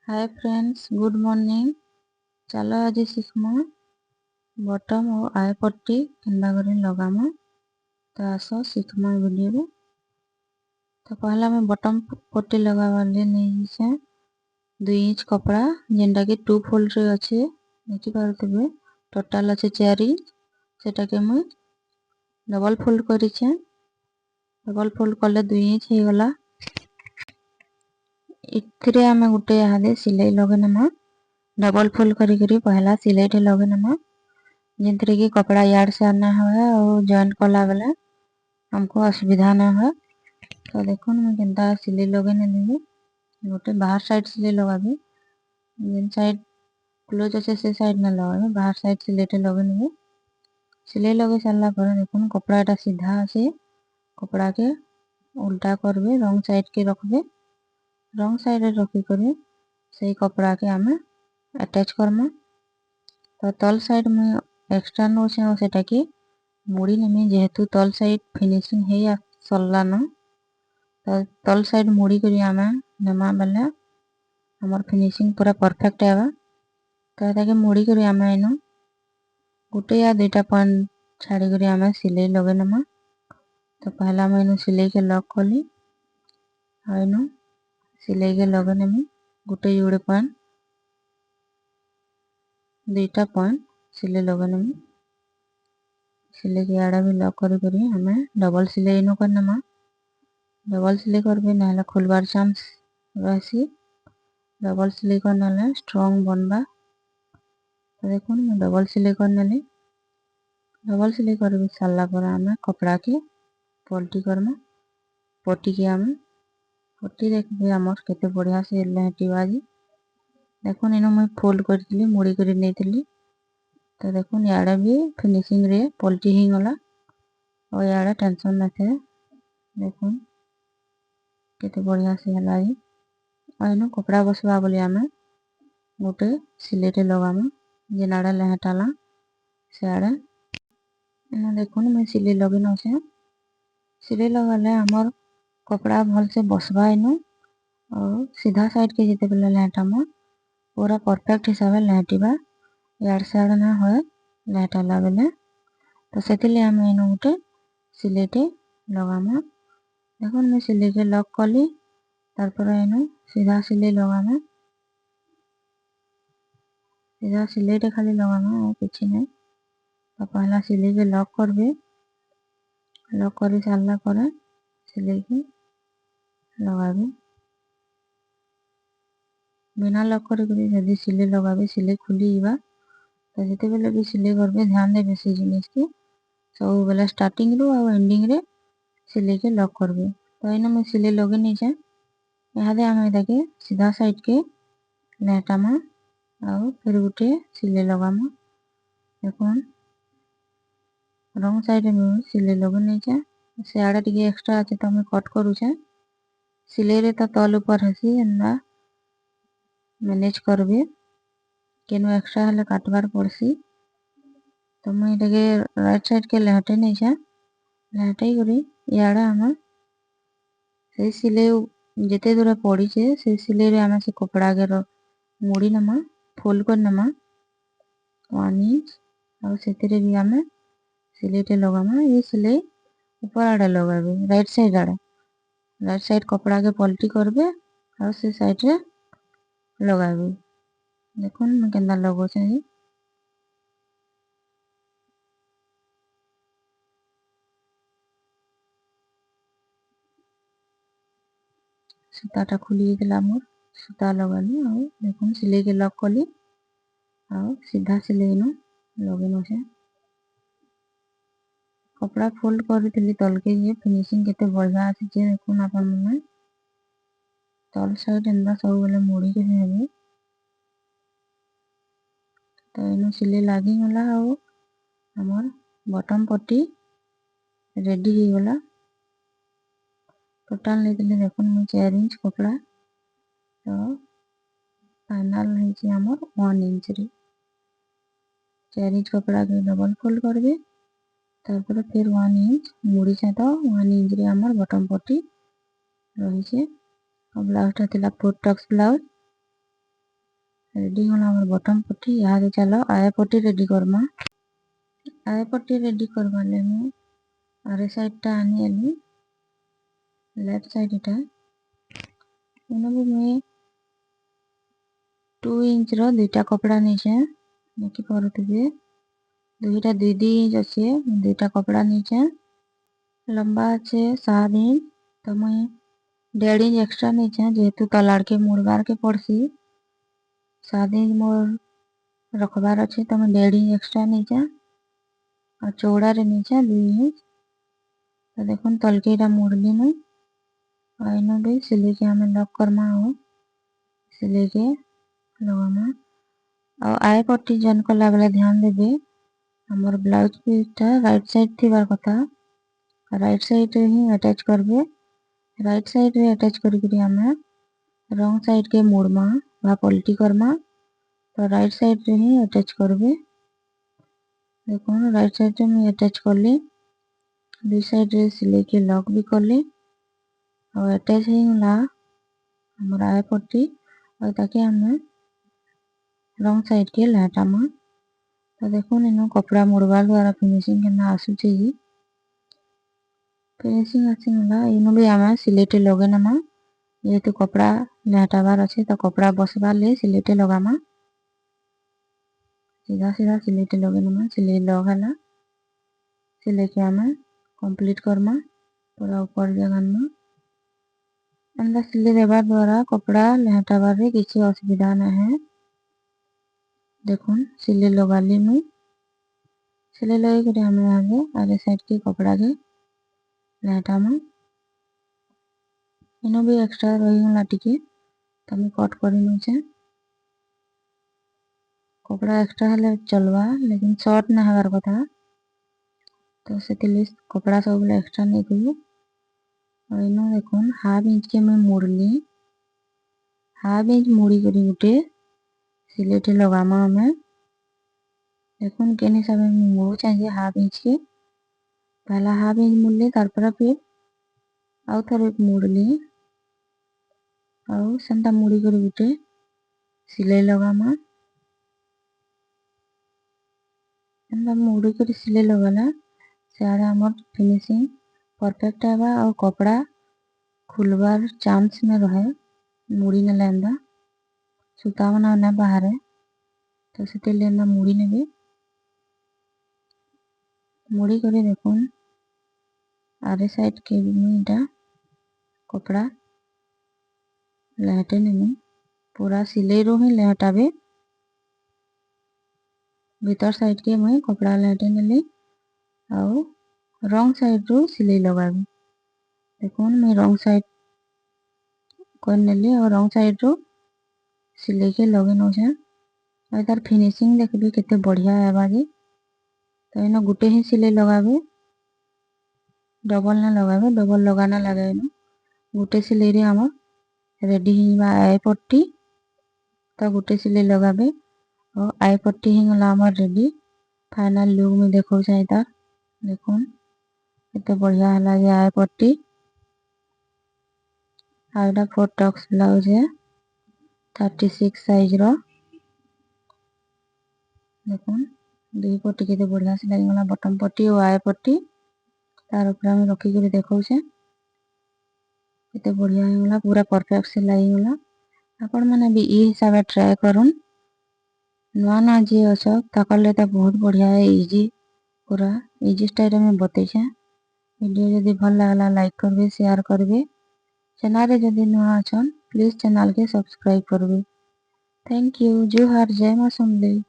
Hi friends, good morning. चलो आज शिखमा button और आय पट्टी केन्दा करी लगामा। तो आस शिखमा वीडियो। तो पहला मैं बटम पट्टी लगावा नहीं 2 इंच कपड़ा जेनटा कि 2 फोल्ड रे अच्छे देखि पारथबे। टोटाल अच्छे 4 इंच सेटा के मैं डबल फोल्ड करिछे। डबल फोल्ड कले 2 इंच हे गला। इथरे आमे गुटे हादे सिलाई लगे नमा। डबल फोल्ड करी करी पहला सिलाई टे लगे नमा जिनतरे कि कपड़ा यार्ड से आना है और जॉइंट कला बेला हमको असुविधा ना है। तो देखो मैं केनता सिलाई लगे नहीं गोटे बाहर साइड सिलाई लगाबी। जिन साइड क्लोज अच्छे से साइड ना लगाबी, बाहर साइड सिलाई टे लगे नहीं। सिलाई लगे सारा पर देखो कपड़ा सीधा आसे कपड़ा के उल्टा करबे, रंग साइड के रखबे। रंग साइड रखी कर से कपड़ा के आमे अटैच करमा। तो तल साइड में एक्स्ट्रा नोचे सेटा कि मुड़ी नेमी जेहेतु तल साइड फिनिशिंग है सरलान। तो तल साइड मुड़ी करी आमे नेमा बेले हमर फिनिशिंग पूरा परफेक्ट आवा। तो ताके मुड़ी करी आमे इनो गुटे या दुईटा पॉइंट छाड़ी करी आमे सिलाई लगे नमा। तो पहला मैं इनो सिलाई के लॉक कली और इनो सिलाई के लगे नेमी गुटे जोड़े पॉइंट दुईटा पॉइंट सिलाई लगे नेमी। सिलाई के आड़ा भी लॉक करी करी हमें डबल सिलाई इनो कर नमा। डबल सिलाई करबे ना खोलबार चांस रहसी। डबल सिलाई करना स्ट्रॉन्ग बनबा। तो देखो मैं डबल सिलाई करने डबल सिलाई कर सारा पर आम कपड़ा के पल्टी करमा। पट्टी के आम पट्टी देखिए आमर केते बढ़िया से लेहटी बाजी। देखो इनो मैं फोल्ड करी मुड़ी कर नहीं। तो देखो याडे भी फिनिशिंग रे पल्टी ही गला और याडे टेंशन न थे। देखो केते बढ़िया से हला और इनो कपड़ा बसवा बोले आम गोटे सिलेटे लगामा जेन आड़े लेहटाला से आड़े। देखो मैं सिलाई लगे न सिलाई लगाले आमर कपड़ा भल से बसवा इनो और सीधा साइड के जिते बेले लेहटामा पूरा परफेक्ट हिसाब से लेहटिबा। यार से आड़े ना होए लेहटाला बेले। तो से आम इनो गोटे सिलाईटे लगामा। देखो मैं सिलाई के लॉक कली तारपर इनो सीधा सिलाई लगामा। सीधा सिलाईटे खाली लगामा और किछि नहीं। तो पहला सिलाई के लॉक करबे। लॉक कर सारा पर सिलाई के लगाबे। बिना लॉक करी जदि सिलाई लगाबे सिलाई खुली जावा। तो जिते बेले भी सिलाई करबे ध्यान देबे से जिनिस के सब बेले स्टार्टिंग रो और एंडिंग रे सिलाई के लॉक करबे। तो इनो मैं सिलाई लगे नहीं जाए यहाँ आम ताके सीधा साइड के लेहटामा और फिर गोटे सिलाई लगामा। देखो रंग साइड में सिलाई लगे नहीं जाए से आड़े टी एक्स्ट्रा अच्छे तो मैं कट करुचे। सिलाई रे तो तल ऊपर हेसी एंदा मैनेज करबे केनो एक्स्ट्रा हेले काटबार पड़सी। तो मैं राइट साइड के लेहटे नहीं जाए लेहटाई करी याड़े आम से सिलाई जिते दूर पड़ी से सिलाई रे आम से कपड़ा के मुड़ी नमा फोल्ड कर नमा 1 इंच और से भी आम सिलाईटे लगामा। ये सिलाई ऊपर आड़े लगाबे राइट साइड कपड़ा के पलटी करबे और से साइड रे लगाबे। देखो मैं केन्दा लगो चाहिए। सूताटा खुली गला मोर सूता लगाली और देखो सिलाई के लॉक कली और सीधा सिलाई नो लगे न से कपड़ा फोल्ड करी तल के ये फिनिशिंग केते बढ़िया आसी देखो अपन मैंने तल साइड एंदा सब बेले मुड़ी के हेबे। तो इनो सिलाई लागी गला और हमर बटम पट्टी रेडी हो गला। टोटाल नहीं देखो मैं 4 इंच कपड़ा तो फाइनल है हमर 1 इंच रे 4 इंच कपड़ा के डबल फोल्ड करबे। तारपर फिर 1 इंच मुड़ी सहित 1 इंच रे हमर बटम पट्टी रही है। और ब्लाउज टा थिला 4 टक्स ब्लाउज रेडी होना हमर बटन पट्टी। यहाँ चलो आए पट्टी रेडी करमा। आए पट्टी रेडी करवा ले मैं आरे साइड टा आनी आली लेफ्ट साइड इटा इनो भी मैं 2 इंच रो दुईटा कपड़ा नीचे देखि पारुथिबे दुईटा 2 इंच अच्छे दुईटा कपड़ा नीचे लंबा अच्छे 7 इंच तो मैं 1.5 इंच एक्स्ट्रा नीचे जेहेतु तलाड़ के मुड़बार के पड़सी 7 इंच मोर रखबार अच्छे तो मैं 1.5 इंच एक्स्ट्रा नीचे और चौड़ा रे नीचे 2 इंच तो देखो तलकेटा मुड़ली मैं और इनो भी सिले के हमें लॉक करमा हो सिले के लगामा और आए पट्टी जन को लगले ध्यान देबे हमर ब्लाउज पीसटा राइट साइड थीबार कथा राइट साइड रे ही अटैच करबे राइट साइड रे अटैच करी हमें रॉन्ग साइड के मुड़मा वा पलटी करमा तो राइट साइड रे ही अटैच करबे देखो राइट साइड रे मैं अटैच करली दुई साइड रे सिलाई के लॉक भी करली और अटैच होगा हमर आए पट्टी और ताकि हमें रॉन्ग साइड के लहटामा तो देखो इनो कपड़ा मुड़बार द्वारा फिनिशिंग केना आसुचे ही फिनिशिंग आसीगला इनो भी हमें सिलेटे लगे नमा जेहेतु कपड़ा लहटाबार अच्छे तो कपड़ा बसबार ले सिलेटे लगामा सीधा सीधा सिलेटे लगे नमा सिले लगाला सिले के हमें कंप्लीट करमा पूरा ऊपर जगह में अंदर सिले देबार द्वारा कपड़ा लहटाबार रे किसी असुविधा ना है देखो सिले लगाली मैं सिले लगे कर हमें आगे आगे साइड के कपड़ा के लहटामा इनो भी एक्स्ट्रा रहीगला टिके तो मैं कट कर नौचे कपड़ा एक्स्ट्रा हेले चलवा लेकिन शॉर्ट ना हबार कथा तो से कपड़ा सब एक्स्ट्रा नहीं करी और इनो देखो हाफ इंच के मैं मुड़ली हाफ इंच मुड़ी करी गुटे सिलेटे लगामा हमें देखो केन हिसाब से मुड़ चाहिए हाफ इंच के पहला हाफ इंच मुड़ली तारपर फिर आउ थोड़े मुड़ली और सेंटा मुड़ी करी गुटे सिलाई लगामा एंदा मुड़ी करी सिलाई लगाला सियाड़े हमर फिनिशिंग परफेक्ट आवा और कपड़ा खुलबार चांस न रहे मुड़ी न लेंदा सूता बना न बाहर तो से लेंदा मुड़ी नेबे मुड़ी करी देखो आरे साइड के इटा कपड़ा लहटे नेबे पूरा सिलाई रो ही लहटाबे भीतर साइड के मैं कपड़ा लहटे नेली और रॉन्ग साइड रो सिलाई लगाबे देखो मैं रॉन्ग साइड कर नेली और रॉन्ग साइड रो सिलाई के लगे नौछे और तार फिनिशिंग देखबे केते बढ़िया आवा जे तो इनो गुटे ही सिलाई लगाबे डबल ना लगाबे डबल लगाना लगे इनो गुटे सिलाई रे हमर रेडी हिबा आए पट्टी तो गुटे सिलाई लगाबे और आए पट्टी हिंगला हमर रेडी फाइनल लुक में देखो चाहे तार देखो केते बढ़िया हला जे आए पट्टी आइडा फोर टक्स ब्लाउज है 36 साइज रो देखो दुई पट्टी केते बढ़िया से लागला बटन पट्टी और आए पट्टी तार ऊपर में रखी कर देखो से केते बढ़िया हिगला पूरा परफेक्ट से लागला आपण माने भी ई हिसाब ट्राई करूँ नुआ ना जी अछ ताकले तो बहुत बढ़िया है इजी पूरा इजी स्टाइल में बतई वीडियो जदि भल लागला लाइक करबे शेयर करबे चैनल रे जदि नुआ अछन प्लीज चैनल के सब्सक्राइब करबे थैंक यू जोहार जय मां समलेई।